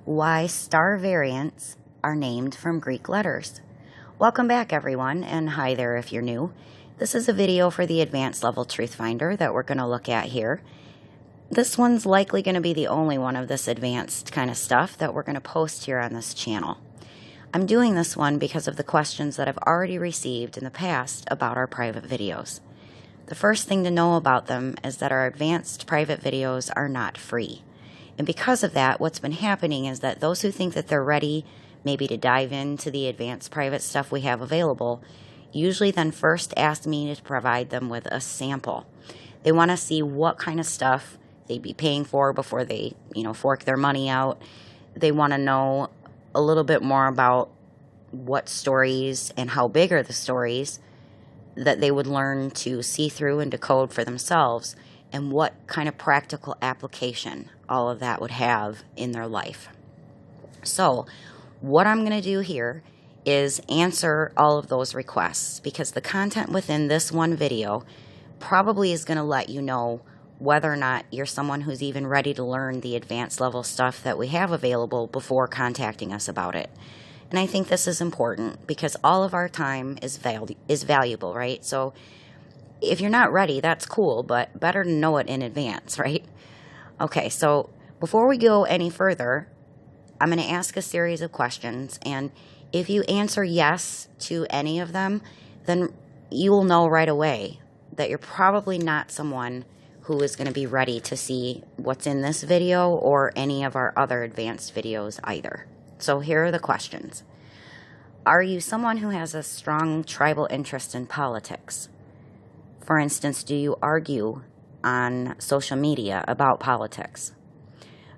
why star variants are named from Greek letters. Welcome back, everyone, and hi there if you're new. This is a video for the advanced level truth finder that we're going to look at here. This one's likely going to be the only one of this advanced kind of stuff that we're going to post here on this channel. I'm doing this one because of the questions that I've already received in the past about our private videos. The first thing to know about them is that our advanced private videos are not free. And because of that, what's been happening is that those who think that they're ready maybe to dive into the advanced private stuff we have available usually then first ask me to provide them with a sample. They want to see what kind of stuff they'd be paying for before they, fork their money out. They want to know a little bit more about what stories and how big are the stories that they would learn to see through and decode for themselves, and what kind of practical application all of that would have in their life. So what I'm going to do here is answer all of those requests, because the content within this one video probably is going to let you know whether or not you're someone who's even ready to learn the advanced level stuff that we have available before contacting us about it. And I think this is important because all of our time is valuable, right? So if you're not ready, that's cool, but better to know it in advance, right? Okay, so before we go any further, I'm going to ask a series of questions, and if you answer yes to any of them, then you will know right away that you're probably not someone who is going to be ready to see what's in this video or any of our other advanced videos either. So here are the questions. Are you someone who has a strong tribal interest in politics? For instance, do you argue on social media about politics?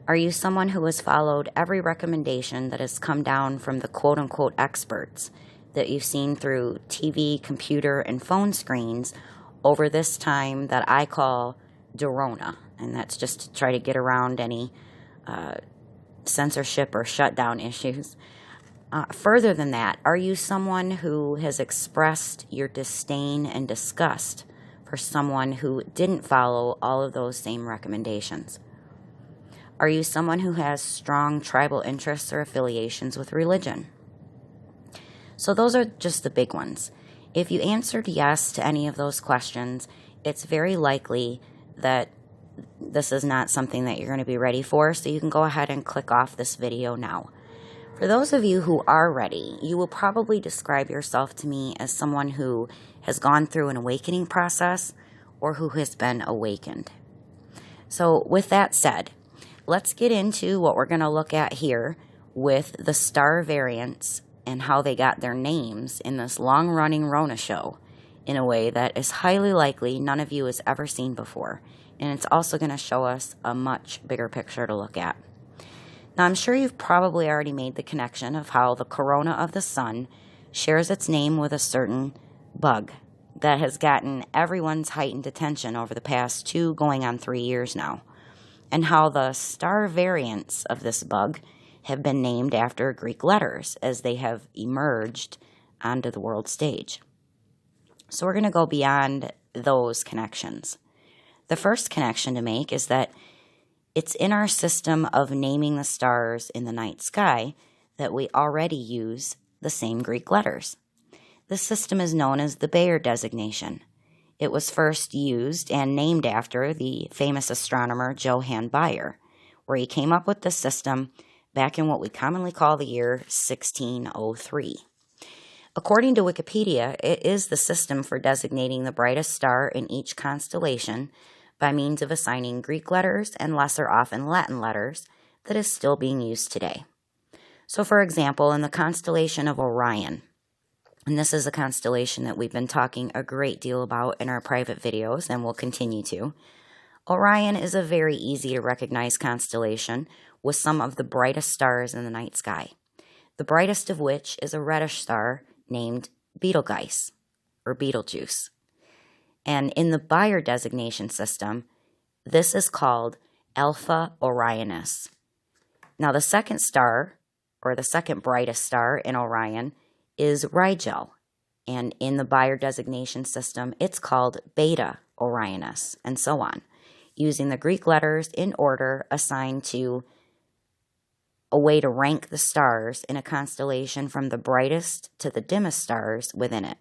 Are you someone who has followed every recommendation that has come down from the quote-unquote experts that you've seen through TV, computer, and phone screens over this time that I call Dorona? And that's just to try to get around any censorship or shutdown issues. Further than that, are you someone who has expressed your disdain and disgust for someone who didn't follow all of those same recommendations? Are you someone who has strong tribal interests or affiliations with religion? So those are just the big ones. If you answered yes to any of those questions, it's very likely that this is not something that you're going to be ready for, so you can go ahead and click off this video now. For those of you who are ready, you will probably describe yourself to me as someone who has gone through an awakening process or who has been awakened. So with that said, let's get into what we're going to look at here with the star variants and how they got their names in this long-running Rona show in a way that is highly likely none of you has ever seen before. And it's also going to show us a much bigger picture to look at. Now, I'm sure you've probably already made the connection of how the corona of the sun shares its name with a certain bug that has gotten everyone's heightened attention over the past 2 going on 3 years now, and how the star variants of this bug have been named after Greek letters as they have emerged onto the world stage. So we're going to go beyond those connections. The first connection to make is that it's in our system of naming the stars in the night sky that we already use the same Greek letters. This system is known as the Bayer Designation. It was first used and named after the famous astronomer Johann Bayer, where he came up with this system back in what we commonly call the year 1603. According to Wikipedia, it is the system for designating the brightest star in each constellation by means of assigning Greek letters and lesser often Latin letters that is still being used today. So for example, in the constellation of Orion, and this is a constellation that we've been talking a great deal about in our private videos and will continue to, Orion is a very easy to recognize constellation with some of the brightest stars in the night sky, the brightest of which is a reddish star named Betelgeuse, or Betelgeuse. And in the Bayer designation system, this is called Alpha Orionis. Now the second star, or the second brightest star in Orion, is Rigel. And in the Bayer designation system, it's called Beta Orionis, and so on, using the Greek letters in order assigned to a way to rank the stars in a constellation from the brightest to the dimmest stars within it.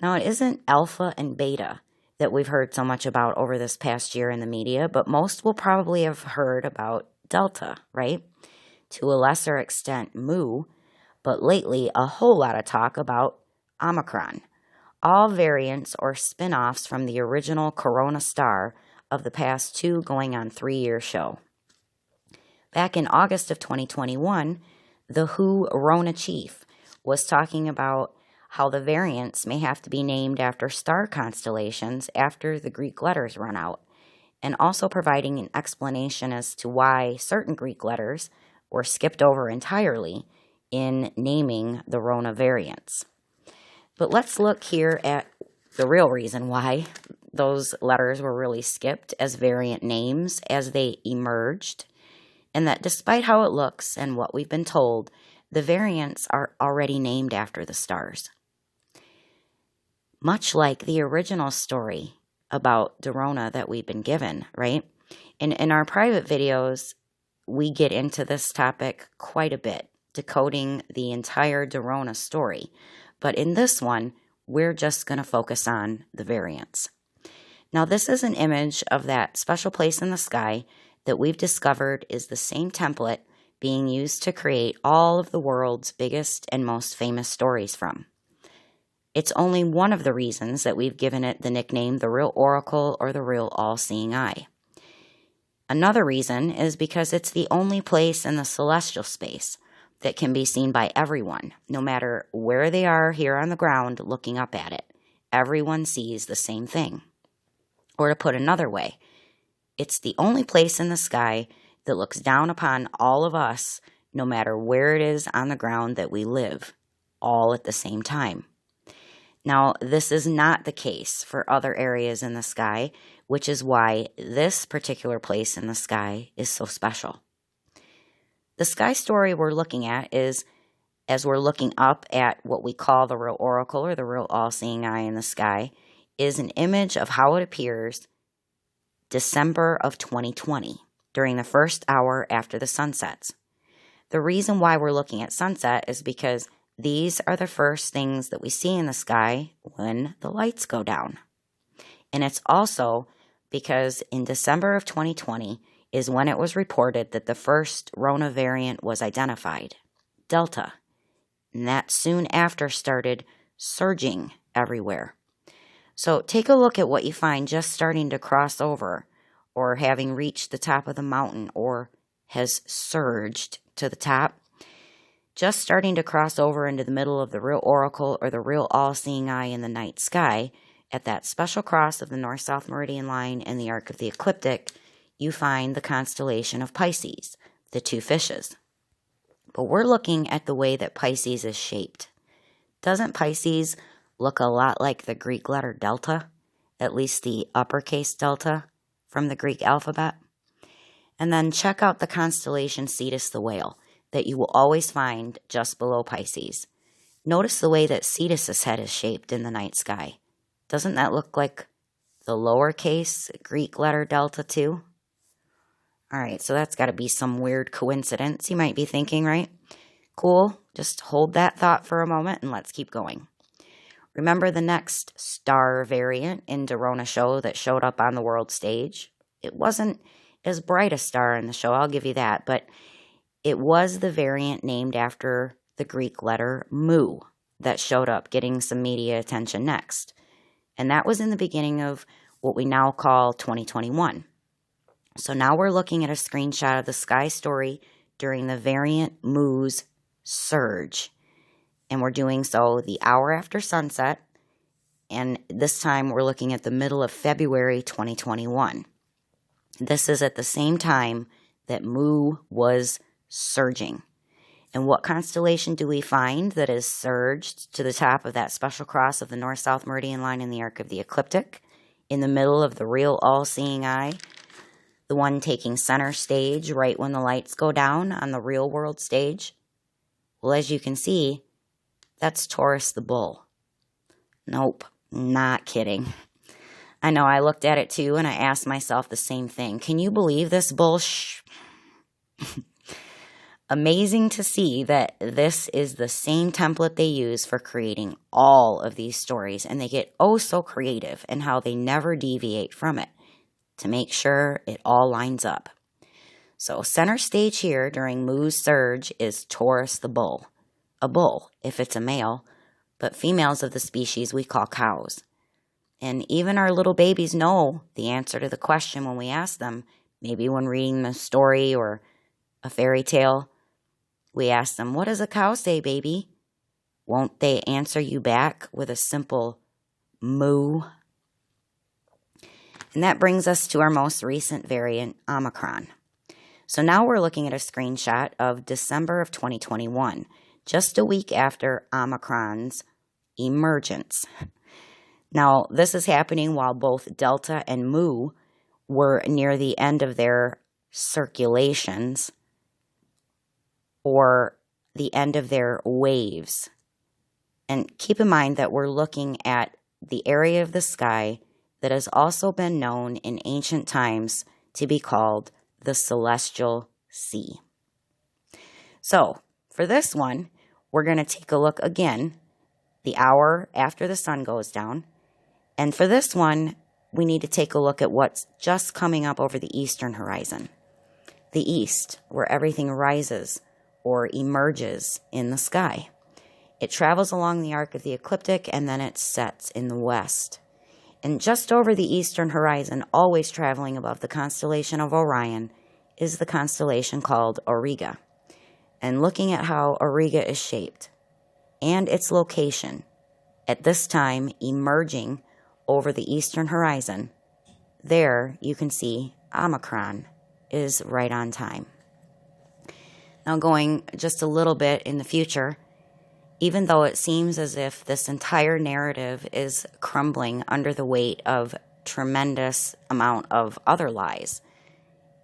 Now, it isn't Alpha and Beta that we've heard so much about over this past year in the media, but most will probably have heard about Delta, right? To a lesser extent, Mu, but lately a whole lot of talk about Omicron, all variants or spin-offs from the original Corona star of the past 2 going on 3-year show. Back in August of 2021, the WHO Rona chief was talking about how the variants may have to be named after star constellations after the Greek letters run out, and also providing an explanation as to why certain Greek letters were skipped over entirely in naming the Rona variants. But let's look here at the real reason why those letters were really skipped as variant names as they emerged, and that despite how it looks and what we've been told, the variants are already named after the stars. Much like the original story about Dorona that we've been given, right? In our private videos, we get into this topic quite a bit, decoding the entire Dorona story. But in this one, we're just going to focus on the variants. Now, this is an image of that special place in the sky that we've discovered is the same template being used to create all of the world's biggest and most famous stories from. It's only one of the reasons that we've given it the nickname the real oracle or the real all-seeing eye. Another reason is because it's the only place in the celestial space that can be seen by everyone, no matter where they are here on the ground looking up at it. Everyone sees the same thing. Or to put another way, it's the only place in the sky that looks down upon all of us, no matter where it is on the ground that we live, all at the same time. Now, this is not the case for other areas in the sky, which is why this particular place in the sky is so special. The sky story we're looking at is, as we're looking up at what we call the real oracle or the real all-seeing eye in the sky, is an image of how it appears December of 2020, during the first hour after the sun sets. The reason why we're looking at sunset is because these are the first things that we see in the sky when the lights go down. And it's also because in December of 2020 is when it was reported that the first Rona variant was identified, Delta. And that soon after started surging everywhere. So take a look at what you find just starting to cross over, or having reached the top of the mountain, or has surged to the top. Just starting to cross over into the middle of the real oracle or the real all-seeing eye in the night sky, at that special cross of the north-south meridian line and the arc of the ecliptic, you find the constellation of Pisces, the 2 fishes. But we're looking at the way that Pisces is shaped. Doesn't Pisces look a lot like the Greek letter delta, at least the uppercase delta from the Greek alphabet? And then check out the constellation Cetus the whale that you will always find just below Pisces. Notice the way that Cetus's head is shaped in the night sky. Doesn't that look like the lowercase Greek letter delta too? All right, so that's got to be some weird coincidence, you might be thinking, right? Cool, just hold that thought for a moment and let's keep going. Remember the next star variant in Dorona show that showed up on the world stage? It wasn't as bright a star in the show, I'll give you that, but it was the variant named after the Greek letter Mu that showed up getting some media attention next. And that was in the beginning of what we now call 2021. So now we're looking at a screenshot of the sky story during the variant Mu's surge. And we're doing so the hour after sunset, and this time we're looking at the middle of February 2021. This is at the same time that Mu was surging. And what constellation do we find that is surged to the top of that special cross of the north-south meridian line in the arc of the ecliptic, in the middle of the real all-seeing eye, the one taking center stage right when the lights go down on the real world stage? Well, as you can see, that's Taurus the bull. Nope, not kidding. I know, I looked at it too and I asked myself the same thing. Can you believe this bull? Amazing to see that this is the same template they use for creating all of these stories, and they get oh so creative in how they never deviate from it to make sure it all lines up. So center stage here during Mu's surge is Taurus the bull. A bull, if it's a male, but females of the species we call cows. And even our little babies know the answer to the question when we ask them, maybe when reading a story or a fairy tale. We ask them, what does a cow say, baby? Won't they answer you back with a simple moo? And that brings us to our most recent variant, Omicron. So now we're looking at a screenshot of December of 2021, just a week after Omicron's emergence. Now, this is happening while both Delta and Mu were near the end of their circulations, or the end of their waves. And keep in mind that we're looking at the area of the sky that has also been known in ancient times to be called the Celestial Sea. So, for this one, we're going to take a look again, the hour after the sun goes down. And for this one, we need to take a look at what's just coming up over the eastern horizon. The east, where everything rises or emerges in the sky. It travels along the arc of the ecliptic, and then it sets in the west. And just over the eastern horizon, always traveling above the constellation of Orion, is the constellation called Auriga. And looking at how Auriga is shaped and its location, at this time emerging over the eastern horizon, there you can see Omicron is right on time. Now going just a little bit in the future, even though it seems as if this entire narrative is crumbling under the weight of tremendous amount of other lies,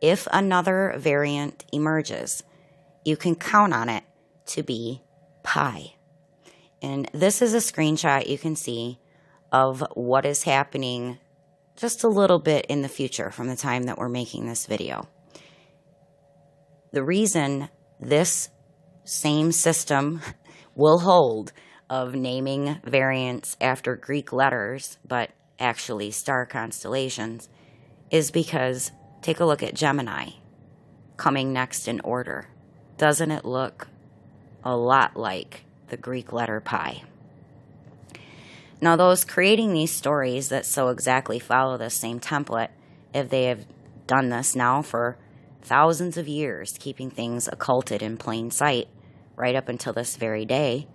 if another variant emerges, you can count on it to be pi. And this is a screenshot you can see of what is happening just a little bit in the future from the time that we're making this video. The reason this same system will hold of naming variants after Greek letters, but actually star constellations, is because take a look at Gemini coming next in order. Doesn't it look a lot like the Greek letter pi? Now, those creating these stories that so exactly follow this same template, if they have done this now for thousands of years, keeping things occulted in plain sight, right up until this very day,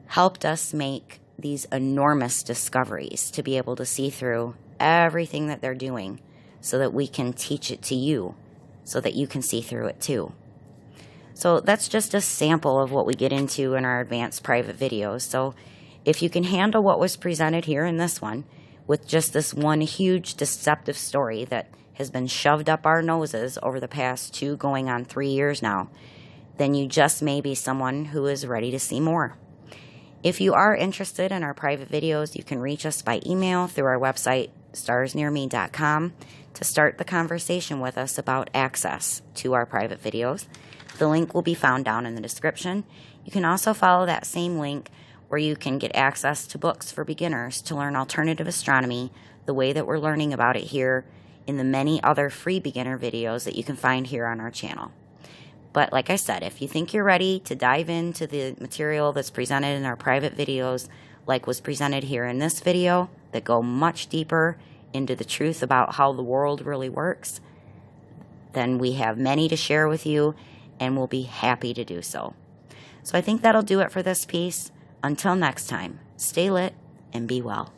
helped us make these enormous discoveries to be able to see through everything that they're doing so that we can teach it to you, so that you can see through it too. So that's just a sample of what we get into in our advanced private videos. So if you can handle what was presented here in this one, with just this one huge deceptive story that has been shoved up our noses over the past 2 going on 3 years now, then you just may be someone who is ready to see more. If you are interested in our private videos, you can reach us by email through our website, starsnearme.com, to start the conversation with us about access to our private videos. The link will be found down in the description. You can also follow that same link where you can get access to books for beginners to learn alternative astronomy the way that we're learning about it here in the many other free beginner videos that you can find here on our channel. But like I said, if you think you're ready to dive into the material that's presented in our private videos, like was presented here in this video, that go much deeper into the truth about how the world really works, then we have many to share with you, and we'll be happy to do so. So I think that'll do it for this piece. Until next time, stay lit and be well.